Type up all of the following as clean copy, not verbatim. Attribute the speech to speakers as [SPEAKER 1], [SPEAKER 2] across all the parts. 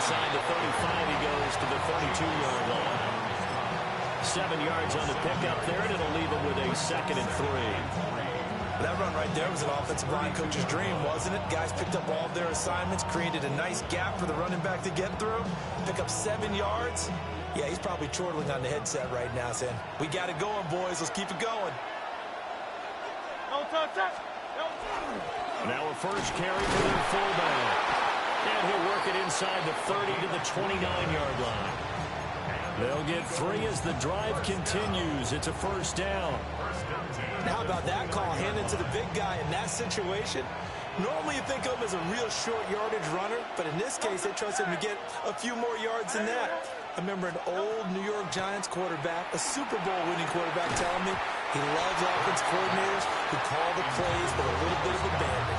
[SPEAKER 1] inside the 35, he goes to the 32-yard line. 7 yards on the pickup there, and it'll leave him with a 2nd and 3.
[SPEAKER 2] That run right there was an offensive line coach's dream, wasn't it? Guys picked up all of their assignments, created a nice gap for the running back to get through, pick up 7 yards. Yeah, he's probably chortling on the headset right now saying, we got it going, boys. Let's keep it going.
[SPEAKER 1] Now a first carry for their fullback. And he'll work it inside the 30 to the 29-yard line. They'll get 3 as the drive continues. It's a first down.
[SPEAKER 2] How about that call? Hand it to the big guy in that situation. Normally you think of him as a real short yardage runner, but in this case they trust him to get a few more yards than that. I remember an old New York Giants quarterback, a Super Bowl winning quarterback, telling me he loves offense coordinators who call the plays with a little bit of abandon.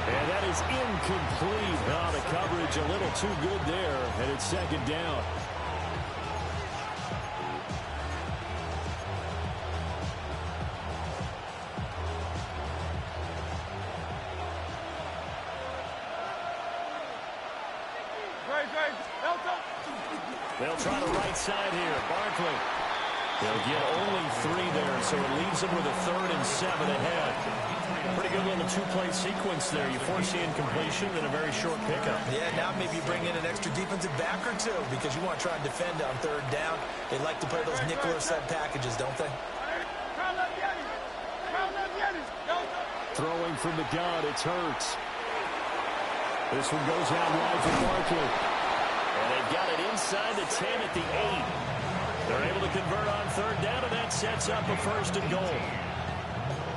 [SPEAKER 1] And that is incomplete. Oh, the coverage a little too good there, and it's 2nd down. They'll try the right side here. Barkley. They'll get only 3 there, so it leaves them with a 3rd and 7 ahead. Pretty good little 2-play sequence there. You force the incompletion and a very short pickup.
[SPEAKER 2] Yeah, now maybe bring in an extra defensive back or 2 because you want to try and defend on 3rd down. They like to play those nickel or sub packages, don't they?
[SPEAKER 1] Throwing from the gun, it's Hurts. This one goes out wide for Barkley. And they've got it inside the 10 at the 8. They're able to convert on 3rd down, and that sets up a 1st and goal.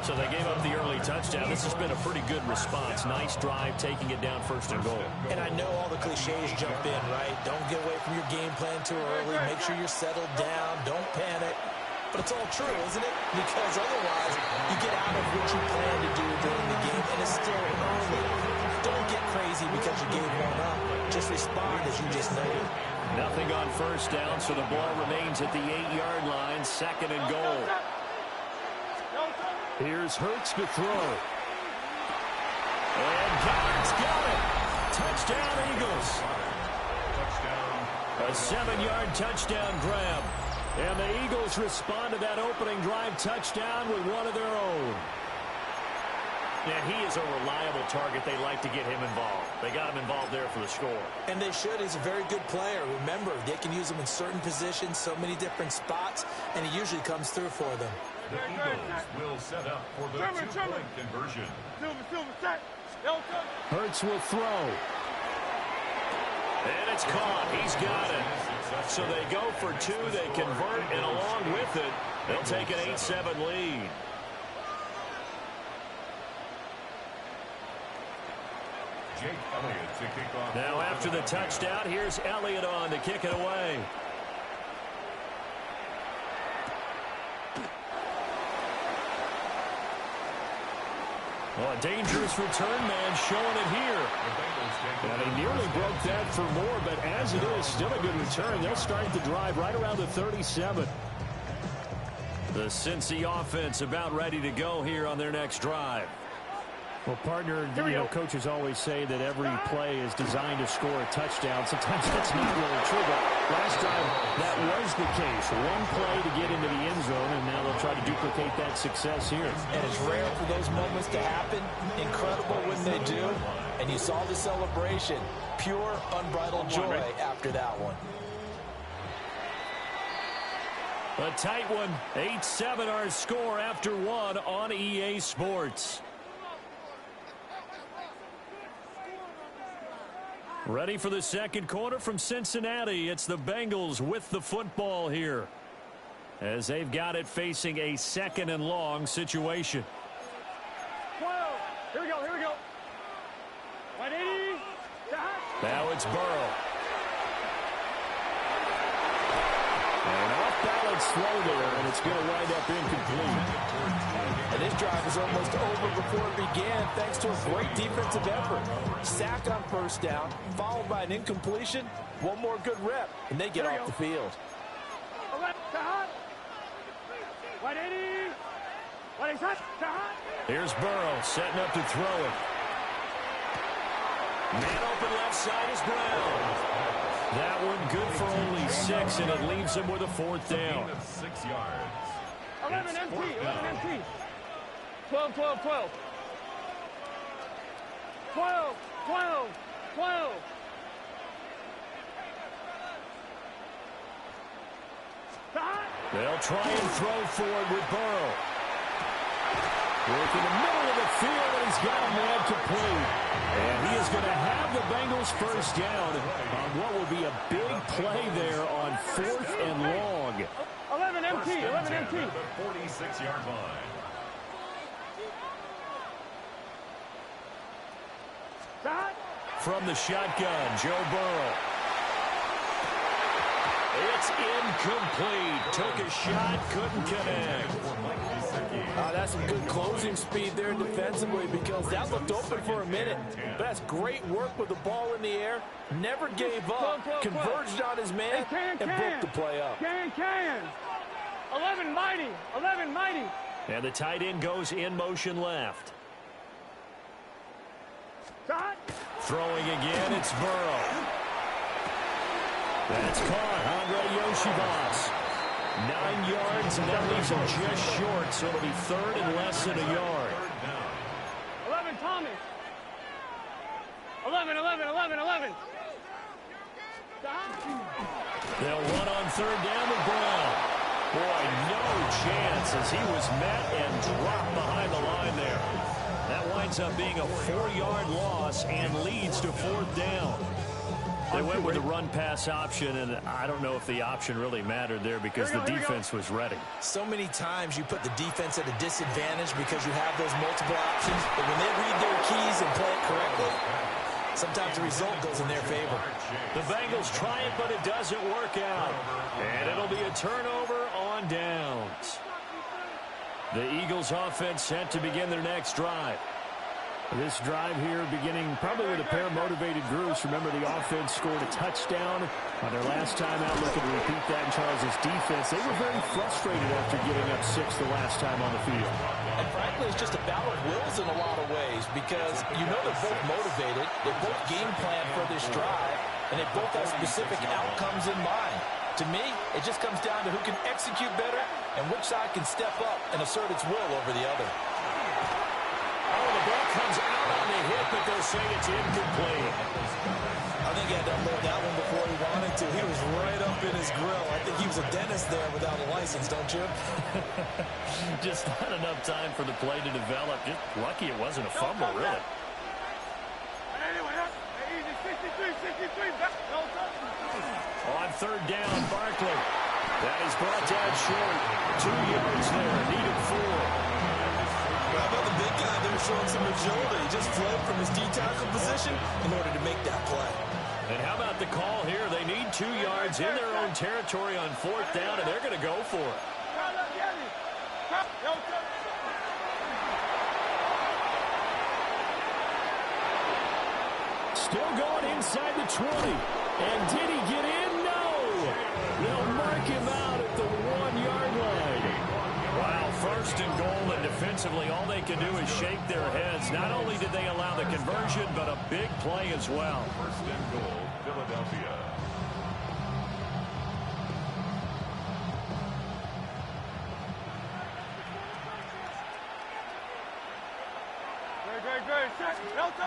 [SPEAKER 1] So they gave up the early touchdown. This has been a pretty good response. Nice drive, taking it down 1st and goal.
[SPEAKER 2] And I know all the cliches jump in, right? Don't get away from your game plan too early. Make sure you're settled down. Don't panic. But it's all true, isn't it? Because otherwise, you get out of what you plan to do during the game, and it's still early. Don't get crazy because you gave one up. Just respond as you just noted.
[SPEAKER 1] Nothing on 1st down, so the ball remains at the 8-yard line. 2nd and goal. Here's Hurts to throw. And God's got it. Touchdown, Eagles. A 7-yard touchdown grab. And the Eagles respond to that opening drive touchdown with one of their own. Yeah, he is a reliable target. They like to get him involved. They got him involved there for the score.
[SPEAKER 2] And they should. He's a very good player. Remember, they can use him in certain positions, so many different spots, and he usually comes through for them.
[SPEAKER 3] The Eagles will set up for the 2-point conversion.
[SPEAKER 1] Hurts will throw. And it's caught. He's got it. So they go for 2. They convert, and along with it, they'll take an 8-7 lead. Now after the touchdown, here's Elliott on to kick it away. Well, a dangerous return man showing it here. And he nearly broke that for more, but as it is, still a good return. They'll start the drive right around the 37. The Cincy offense about ready to go here on their next drive. Well, partner, coaches always say that every play is designed to score a touchdown. Sometimes that's not really true, but last time that was the case. One play to get into the end zone, and now they'll try to duplicate that success here.
[SPEAKER 2] And it's rare for those moments to happen. Incredible when they do. And you saw the celebration. Pure, unbridled joy after that one.
[SPEAKER 1] A tight one. 8-7 our score after 1 on EA Sports. Ready for the second quarter from Cincinnati. It's the Bengals with the football here, as they've got it facing a 2nd and long situation.
[SPEAKER 4] Whoa. Here we go. 180.
[SPEAKER 1] Now it's Burrow. And off-balance throw there, and it's going to wind up incomplete.
[SPEAKER 2] And this drive is almost over before it began, thanks to a great defensive effort. Sack on 1st down, followed by an incompletion. One more good rep, and they get off the field.
[SPEAKER 4] 180.
[SPEAKER 1] Here's Burrow setting up to throw it. Man open left side is Brown. That one good for only 6, and it leaves him with a 4th down.
[SPEAKER 3] 6 yards.
[SPEAKER 4] 11 MT, 11 MT. 12, 12, 12. 12, 12, 12.
[SPEAKER 1] They'll try and throw for it with Burrow. Work in the middle of the field, and he's got a man complete. And he is going to have the Bengals first down on what will be a big play there on 4th and long.
[SPEAKER 4] 11 MT, 11 MT.
[SPEAKER 3] 46-yard line.
[SPEAKER 1] From the shotgun, Joe Burrow. It's incomplete. Took a shot, couldn't connect.
[SPEAKER 2] That's some good closing speed there defensively because that looked open for a minute. But that's great work with the ball in the air. Never gave up, converged on his man, and broke the play up.
[SPEAKER 4] Can. 11 mighty, 11 mighty.
[SPEAKER 1] And the tight end goes in motion left.
[SPEAKER 4] Shot.
[SPEAKER 1] Throwing again, it's Burrow. That's caught. Andre Yoshibas. 9 yards, and that leaves him just short, so it'll be 3rd and less than a yard.
[SPEAKER 4] 11, Thomas. 11, 11, 11, 11.
[SPEAKER 1] They'll run on 3rd down with Brown. Boy, no chance as he was met and dropped behind the line there. That winds up being a 4-yard loss and leads to 4th down. They went with the run-pass option, and I don't know if the option really mattered there because the defense was ready.
[SPEAKER 2] So many times you put the defense at a disadvantage because you have those multiple options, but when they read their keys and play it correctly, sometimes the result goes in their favor.
[SPEAKER 1] The Bengals try it, but it doesn't work out. And it'll be a turnover on downs. The Eagles offense set to begin their next drive. This drive here beginning probably with a pair of motivated groups. Remember, the offense scored a touchdown on their last time out. Looking to repeat that in Charles' defense. They were very frustrated after giving up 6 the last time on the field.
[SPEAKER 2] And frankly, it's just a battle of wills in a lot of ways because you know they're both motivated. They both game plan for this drive, and they both have specific outcomes in mind. To me, it just comes down to who can execute better and which side can step up and assert its will over the other.
[SPEAKER 1] Oh, the ball comes out on the hit, but they'll say it's incomplete.
[SPEAKER 2] I think he had to unload that one before he wanted to. He was right up in his grill. I think he was a dentist there without a license, don't you?
[SPEAKER 1] Just not enough time for the play to develop. Just lucky it wasn't a fumble, really. On 3rd down, Barkley. That is brought down short. 2 yards there, needed 4.
[SPEAKER 2] How about the big guy there showing some agility? He just fled from his D-tackle position in order to make that play.
[SPEAKER 1] And how about the call here? They need 2 yards in their own territory on 4th down, and they're going to go for it. Still going inside the 20. And did he get in? No. They'll mark him out at the 1-yard line. Wow, 1st and goal, and defensively all they can do is shake their heads. Not only did they allow the conversion, but a big play as well.
[SPEAKER 3] 1st and goal, Philadelphia.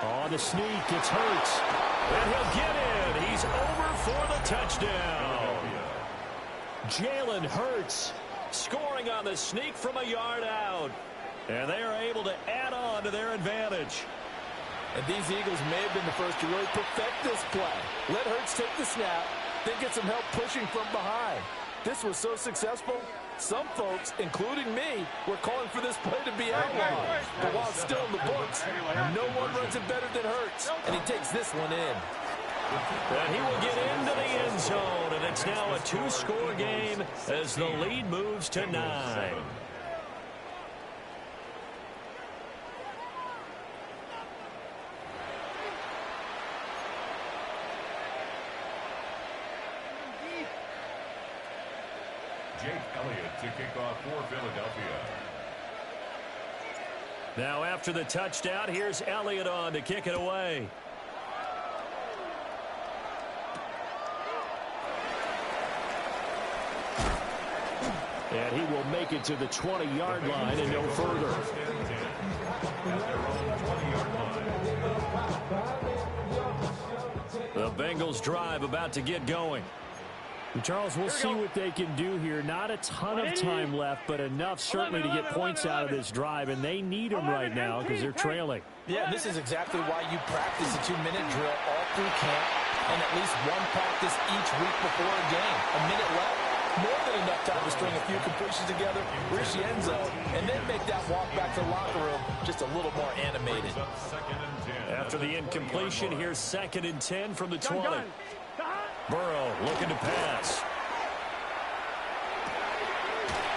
[SPEAKER 1] On the sneak, it's Hurts. And he'll get in. He's over for the touchdown. Jalen Hurts scoring on the sneak from a yard out. And they are able to add on to their advantage.
[SPEAKER 2] And these Eagles may have been the first to really perfect this play. Let Hurts take the snap, then get some help pushing from behind. This was so successful, some folks, including me, were calling for this play to be outlawed. But while it's still in the books, no one runs it better than Hurts, and he takes this one in.
[SPEAKER 1] And he will get into the end zone, and it's now a 2-score game as the lead moves to 9.
[SPEAKER 3] Jake Elliott to kick off for Philadelphia.
[SPEAKER 1] Now after the touchdown, here's Elliott on to kick it away. And he will make it to the 20-yard line and no further. The Bengals drive about to get going. Charles, we'll see what they can do here. Not a ton of time left, but enough certainly to get points out of this drive, and they need them right now because they're trailing.
[SPEAKER 2] Yeah, this is exactly why you practice a 2-minute drill all through camp and at least one practice each week before a game. A minute left, more than enough time to string a few completions together, reach the end zone, and then make that walk back to the locker room just a little more animated.
[SPEAKER 1] After the incompletion, here's 2nd and 10 from the 20. Burrow looking to pass.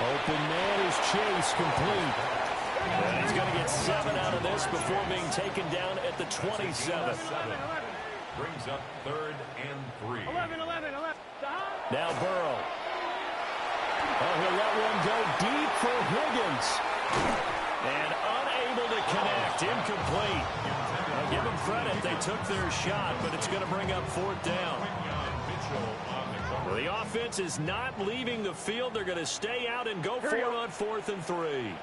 [SPEAKER 1] Open man is Chase, complete. And he's going to get 7 out of this before being taken down at the 27.
[SPEAKER 3] Brings up 3rd and 3.
[SPEAKER 4] 11.
[SPEAKER 1] Now Burrow. Oh, he'll let one go deep for Higgins. And unable to connect. Incomplete. I'll give them credit. They took their shot, but it's going to bring up 4th down. Well, the offense is not leaving the field. They're going to stay out and go for it on 4th and 3.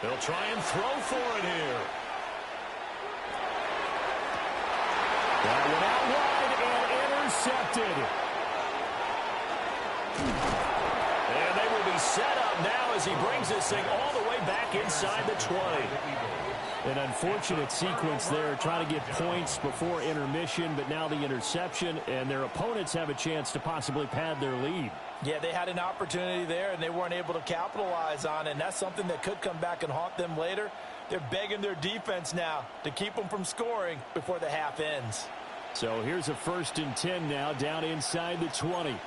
[SPEAKER 1] They'll try and throw for it here. That one out wide and intercepted. And they will be set up now as he brings this thing all the way back inside the 20. An unfortunate sequence there, trying to get points before intermission, but now the interception, and their opponents have a chance to possibly pad their lead.
[SPEAKER 2] Yeah, they had an opportunity there, and they weren't able to capitalize on it, and that's something that could come back and haunt them later. They're begging their defense now to keep them from scoring before the half ends.
[SPEAKER 1] So here's a 1st and 10 now, down inside the 20.
[SPEAKER 4] 180.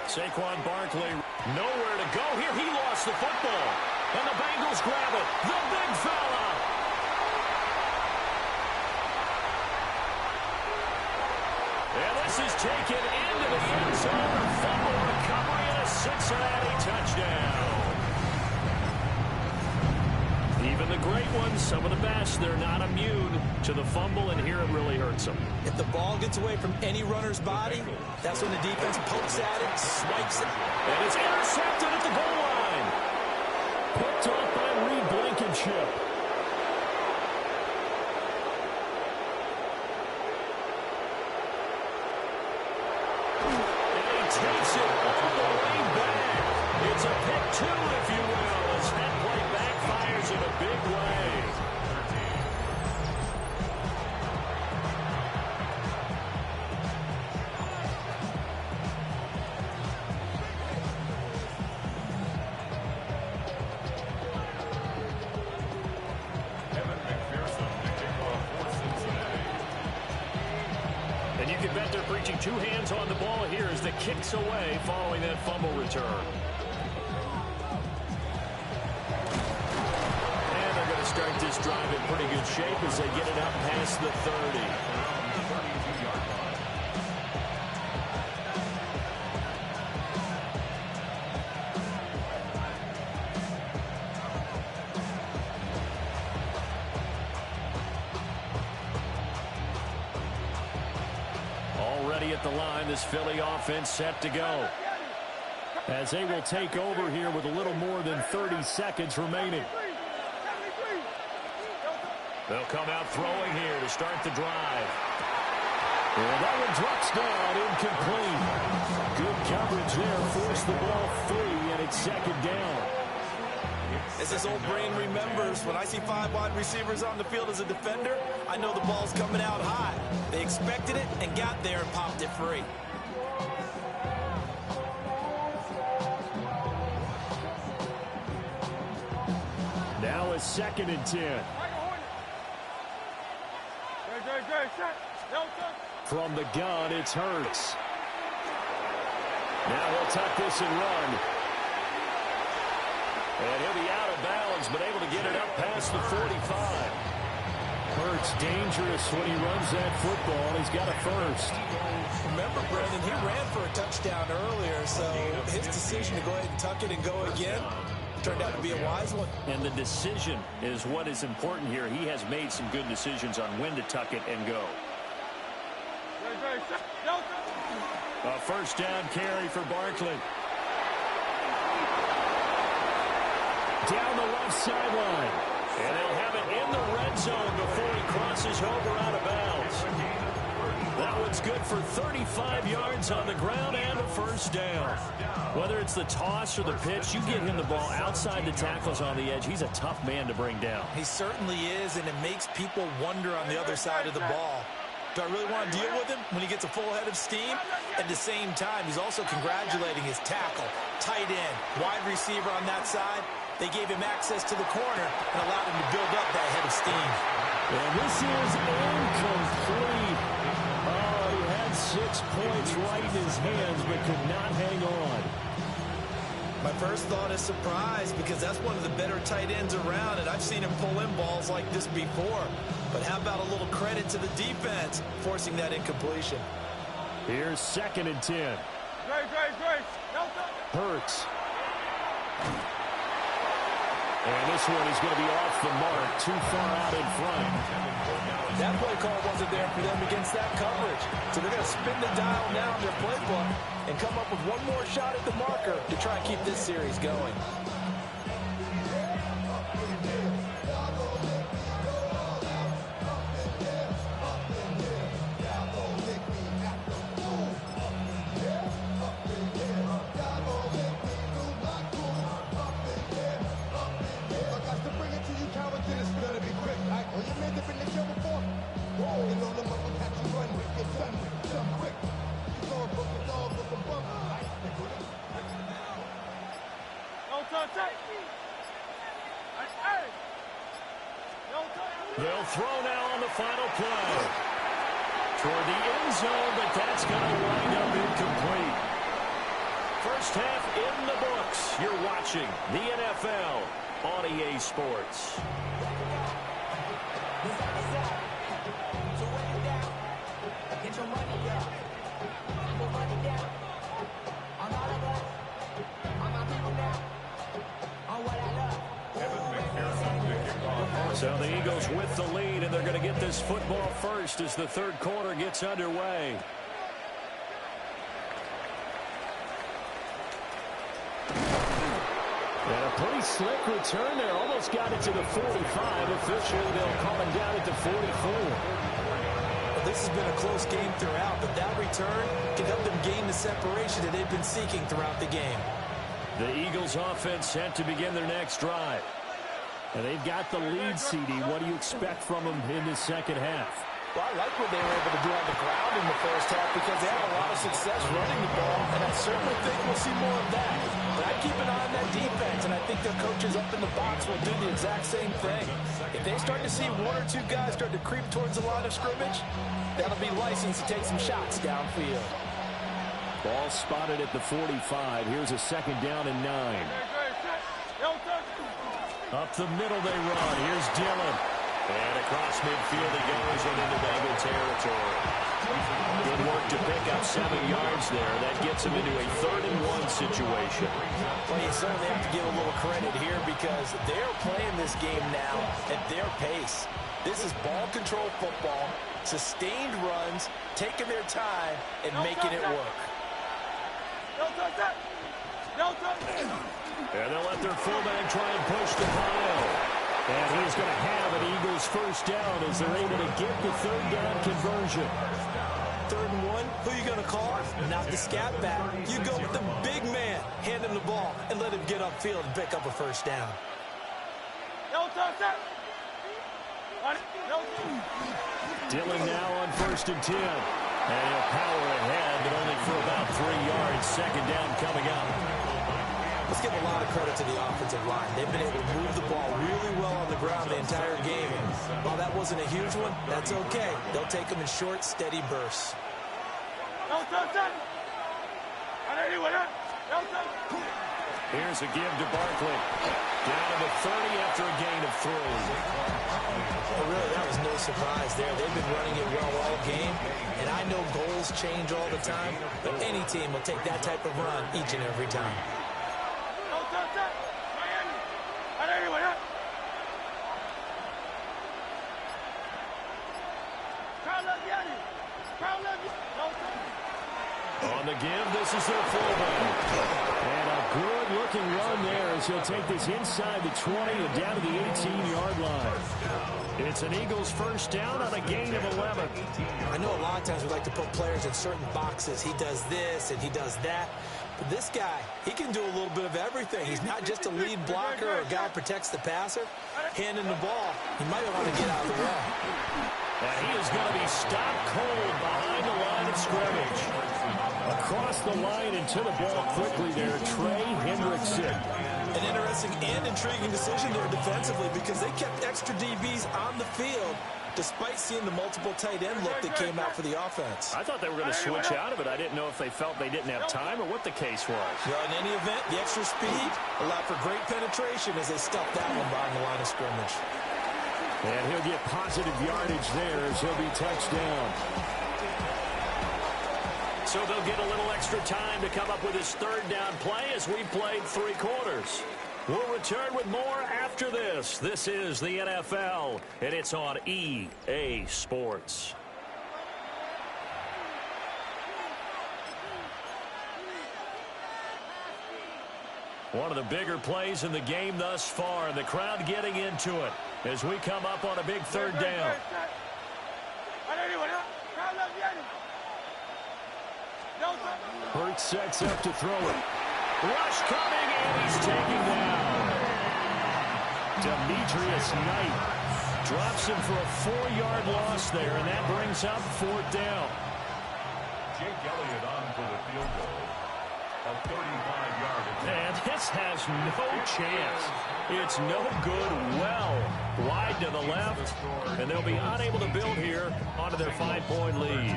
[SPEAKER 1] Saquon Barkley, nowhere to go here. He lost the football. And the Bengals grab it. The big fella. And this is taken into the end zone. A fumble recovery and a Cincinnati touchdown. Even the great ones, some of the best, they're not immune to the fumble, and here it really hurts them.
[SPEAKER 2] If the ball gets away from any runner's body, that's when the defense pokes at it, swipes it.
[SPEAKER 1] And it's intercepted at the goal line. Picked off by Reed Blankenship. And he takes it all the way back. It's a pick 2, if you will, as that play backfires in a big way. And you can bet they're preaching 2 hands on the ball here as the kick's away following that fumble return. And they're going to start this drive in pretty good shape as they get it up past the 30. Already at the line, this Philly offense set to go. As they will take over here with a little more than 30 seconds remaining. They'll come out throwing here to start the drive. And that one drops down, incomplete. Good coverage there, forced the ball free, and it's 2nd down.
[SPEAKER 2] As this old brain remembers, when I see 5 wide receivers on the field as a defender, I know the ball's coming out high. They expected it and got there and popped it free.
[SPEAKER 1] Now a 2nd and 10. From the gun, it's Hurts. Now he'll tuck this and run. And he'll be out of bounds, but able to get it up past the 45. Hurts dangerous when he runs that football. He's got a first.
[SPEAKER 2] Remember, Brandon, he ran for a touchdown earlier, so his decision to go ahead and tuck it and go again, Turned out to be a wise one.
[SPEAKER 1] And the decision is what is important here. He has made some good decisions on when to tuck it and go. A first down carry for Barkley. Down the left sideline. And they'll have it in the red zone before he crosses over out of bounds. That one's good for 35 yards on the ground and a first down. Whether it's the toss or the pitch, you get him the ball outside the tackles on the edge. He's a tough man to bring down.
[SPEAKER 2] He certainly is, and it makes people wonder on the other side of the ball. Do I really want to deal with him when he gets a full head of steam? At the same time, he's also congratulating his tackle, tight end, wide receiver on that side. They gave him access to the corner and allowed him to build up that head of steam.
[SPEAKER 1] And this is incomplete. Oh, he had 6 points right in his hands, but could not hang on.
[SPEAKER 2] My first thought is surprise, because that's one of the better tight ends around, and I've seen him pull in balls like this before. But how about a little credit to the defense forcing that incompletion?
[SPEAKER 1] Here's 2nd and 10. Hurts. And this one is going to be off the mark, too far out in front.
[SPEAKER 2] That play call wasn't there for them against that coverage. So they're going to spin the dial now in their playbook and come up with one more shot at the marker to try and keep this series going.
[SPEAKER 1] They'll throw now on the final play. Toward the end zone, but that's going to wind up incomplete. First half in the books. You're watching the NFL on EA Sports. So the Eagles with the lead, and they're going to get this football first as the third quarter gets underway. And a pretty slick return there. Almost got it to the 45. Officially, they'll call him down at the 44.
[SPEAKER 2] Well, this has been a close game throughout, but that return can help them gain the separation that they've been seeking throughout the game.
[SPEAKER 1] The Eagles offense set to begin their next drive. And they've got the lead, CD. What do you expect from them in the second half?
[SPEAKER 2] Well, I like what they were able to do on the ground in the first half because they had a lot of success running the ball, and I certainly think we'll see more of that. But I keep an eye on that defense, and I think their coaches up in the box will do the exact same thing. If they start to see one or two guys start to creep towards the line of scrimmage, that'll be licensed to take some shots downfield.
[SPEAKER 1] Ball spotted at the 45. Here's a 2nd down and 9. Up the middle they run. Here's Dillon. And across midfield he goes and into Bengal territory. Good work to pick up 7 yards there. That gets him into a 3rd and 1 situation.
[SPEAKER 2] Well, you certainly have to give a little credit here because they're playing this game now at their pace. This is ball control football, sustained runs, taking their time, and making it work.
[SPEAKER 1] And they'll let their fullback try and push the pile. And he's going to have an Eagles first down as they're able to get the 3rd down conversion.
[SPEAKER 2] 3rd and 1, who are you going to call? Not the scat back. You go with the big man. Hand him the ball and let him get upfield and pick up a first down.
[SPEAKER 1] Dillon now on 1st and 10. And he'll power ahead, but only for about 3 yards. 2nd down coming up.
[SPEAKER 2] Let's give a lot of credit to the offensive line. They've been able to move the ball really well on the ground the entire game. And while that wasn't a huge one, that's okay. They'll take them in short, steady bursts.
[SPEAKER 1] Here's a give to Barkley. Down to the 30 after a gain of 3.
[SPEAKER 2] Well, really, that was no surprise there. They've been running it well all game. And I know goals change all the time, but any team will take that type of run each and every time.
[SPEAKER 1] On the give, this is their fullback. And a good-looking run there as he'll take this inside the 20 and down to the 18-yard line. It's an Eagles first down on a gain of 11.
[SPEAKER 2] I know a lot of times we like to put players in certain boxes. He does this and he does that. But this guy, he can do a little bit of everything. He's not just a lead blocker or a guy who protects the passer. Handing the ball, he might want to get out of the way.
[SPEAKER 1] And he is going to be stopped cold behind the line of scrimmage. Across the line and to the ball quickly there, Trey Hendrickson.
[SPEAKER 2] An interesting and intriguing decision there defensively because they kept extra DBs on the field despite seeing the multiple tight end look that came out for the offense.
[SPEAKER 1] I thought they were going to switch out of it. I didn't know if they felt they didn't have time or what the case was.
[SPEAKER 2] Well, in any event, the extra speed allowed for great penetration as they stuffed that one behind the line of scrimmage.
[SPEAKER 1] And he'll get positive yardage there as he'll be touched down. So they'll get a little extra time to come up with his third down play as we've played 3 quarters. We'll return with more after this. This is the NFL, and it's on EA Sports. One of the bigger plays in the game thus far, and the crowd getting into it as we come up on a big third down. Hurts sets up to throw it. Rush coming, and he's taken down. Demetrius Knight drops him for a 4-yard loss there, and that brings up 4th down.
[SPEAKER 3] Jake Elliott on for the field goal. A 35-yard attempt.
[SPEAKER 1] And this has no chance. It's no good. Well wide to the left, and they'll be unable to build here onto their 5-point lead.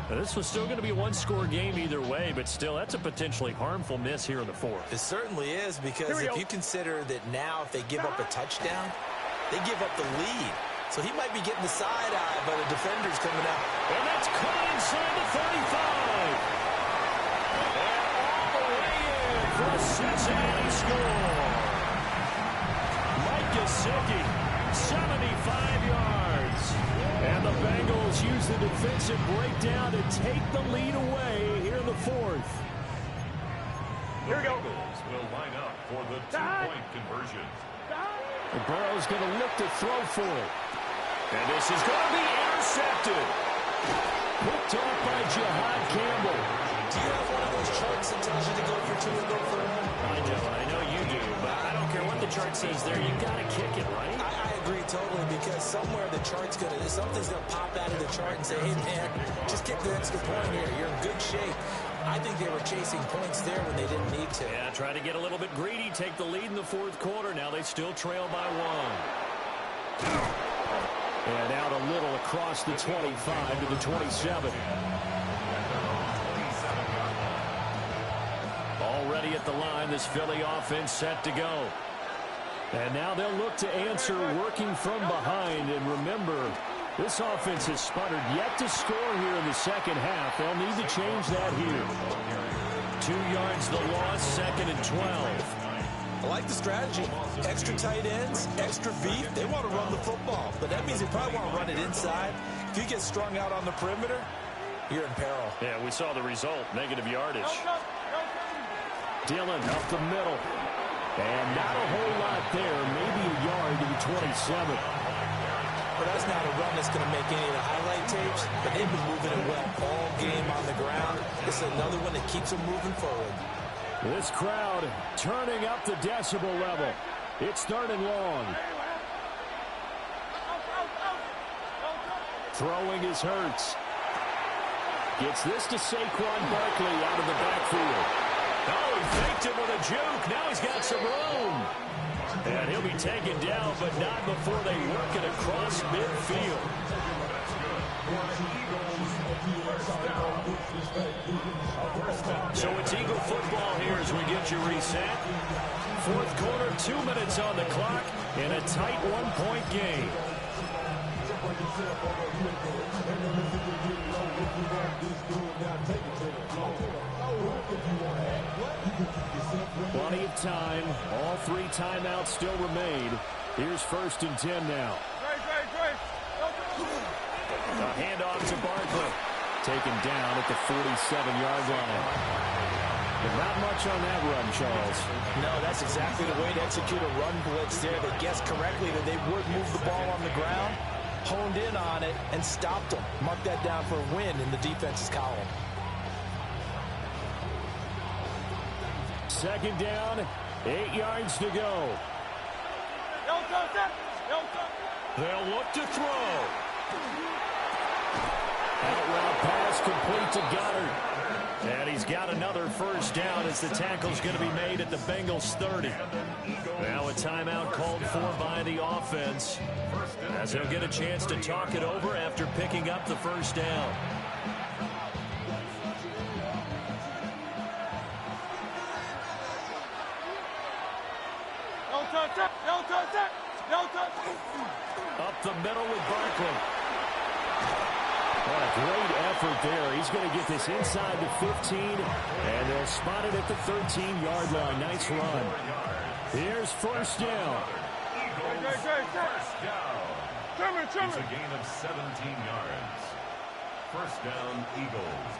[SPEAKER 1] Now, this was still going to be a 1-score game either way, but still, that's a potentially harmful miss here in the 4th.
[SPEAKER 2] It certainly is, because if you consider that now if they give up a touchdown, they give up the lead. So he might be getting the side eye, but a defender's coming out.
[SPEAKER 1] And that's caught inside the 35. And all the way in for a Cincinnati score. Mike Gesicki, 75 yards. And the Bengals use the defensive breakdown to take the lead away here in the 4th.
[SPEAKER 3] The Bengals will line up for the 2-point conversion.
[SPEAKER 1] And Burrow's going to look to throw for it. And this is going to be intercepted. Picked off by Jihad Campbell.
[SPEAKER 2] Do you have one of those charts that tells you to go for 2 and go for 1?
[SPEAKER 1] I don't. I know you do, but I don't care what the chart says there. You got to kick it, right?
[SPEAKER 2] I agree totally, because somewhere the chart's going to, something's going to pop out of the chart and say, hey, man, just kick the extra point here. You're in good shape. I think they were chasing points there when they didn't need to.
[SPEAKER 1] Yeah, try to get a little bit greedy, take the lead in the 4th quarter. Now they still trail by 1. And out a little across the 25 to the 27. Already at the line, this Philly offense set to go. And now they'll look to answer working from behind. And remember, this offense has sputtered, yet to score here in the second half. They'll need to change that here. 2 yards the loss, 2nd and 12.
[SPEAKER 2] I like the strategy. Extra tight ends, extra beef. They want to run the football, but that means they probably want to run it inside. If you get strung out on the perimeter, you're in peril.
[SPEAKER 1] Yeah, we saw the result, negative yardage. Dillon up the middle. And not a whole lot there, maybe a yard to the 27.
[SPEAKER 2] But that's not a run that's going to make any of the highlight tapes, but they've been moving it well all game on the ground. This is another one that keeps them moving forward.
[SPEAKER 1] This crowd turning up the decibel level. It's 3rd and long. Throwing is Hurts. Gets this to Saquon Barkley out of the backfield. Oh, he faked him with a juke. Now he's got some room. And he'll be taken down, but not before they work it across midfield. So it's Eagle football here as we get you reset. 4th quarter, 2 minutes on the clock in a tight 1-point game. Plenty of time. All 3 timeouts still remain. Here's 1st and 10 now. A handoff to Barkley. taken down at the 47-yard line. But not much on that run, Charles.
[SPEAKER 2] No, that's exactly the way to execute a run blitz there. They guessed correctly that they would move the ball on the ground, honed in on it, and stopped them. Mark that down for a win in the defense's column.
[SPEAKER 1] Second down, 8 yards to go. They'll look to throw. Out route pass complete to Goddard. And he's got another first down as the tackle's going to be made at the Bengals 30. Now a timeout called for by the offense, as they'll get a chance to talk it over after picking up the first down. Up the middle with Barkley. What a great effort there. He's going to get this inside the 15, and they'll spot it at the 13-yard line. Nice run. Here's first down.
[SPEAKER 3] It's a gain of 17 yards. First down, Eagles.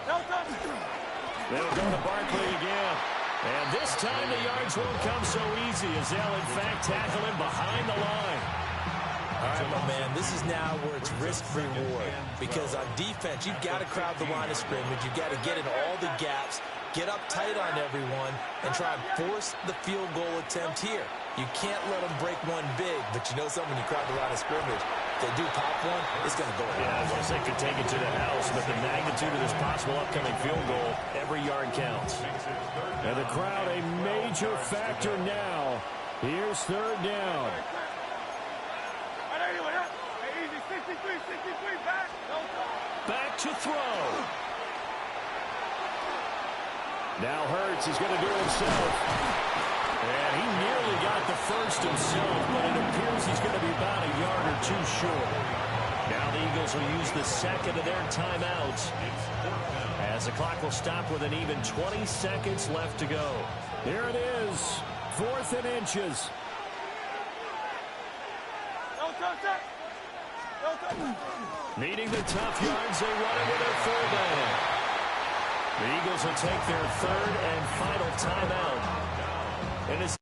[SPEAKER 1] They'll go to Barkley again. And this time the yards won't come so easy, as they'll in fact tackle him behind the line.
[SPEAKER 2] All right, my man, this is now where it's risk-reward, because on defense, you've got to crowd the line of scrimmage. You've got to get in all the gaps, get up tight on everyone, and try and force the field goal attempt here. You can't let them break one big, but you know something, when you crowd the line of scrimmage, if they do pop one, it's going to go in.
[SPEAKER 1] Yeah, I was going to say could take it to the house, but the magnitude of this possible upcoming field goal, every yard counts. And the crowd a major factor now. Here's third down. Back to throw. Now Hurts is going to do it himself. And he nearly got the first himself, but it appears he's going to be about a yard or two short. Now the Eagles will use the second of their timeouts, as the clock will stop with an even 20 seconds left to go. Here it is, 4th and inches. Needing the tough yards, they run it with their fullback. The Eagles will take their third and final timeout. And it's